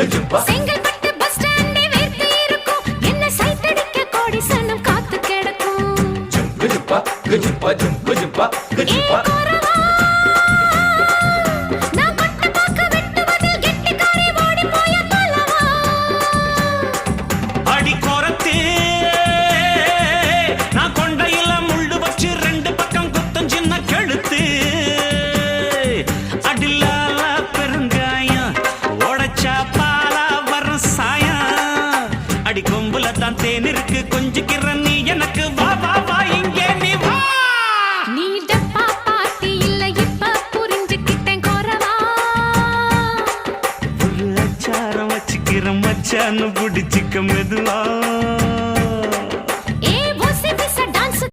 Chengalpattu bus ஸ்டாண்டே வேர்த்து இருக்கும் என்ன சைட் அடிக்க கோடி சனம் காத்து கிடக்கும் நான் பட்ட பாக்க வெட்டுவதில் கெட்டிக்காரி ஓடி போய பலவா அடி கோரத்தே நான் கொண்டையில முள்ளு வச்சு ரெண்டு பக்கம் குத்தம் சின்ன கழுத்து அடிலால பெருங்காயம் உடைச்சா பாலா வரும் சாயம் அடி கொம்புல தான் தேன் இருக்கு கொஞ்சிக்கிற நீ எனக்கு வா வா வா இங்கே நீ வா நீ டப்பா பாட்டி இல்ல இப்ப புரிஞ்சுக்கிட்டேன் கோரவா ஒரு அச்சாரம் வச்சுக்கிற மச்சான்னு பிடிச்சிக்க மெதுவா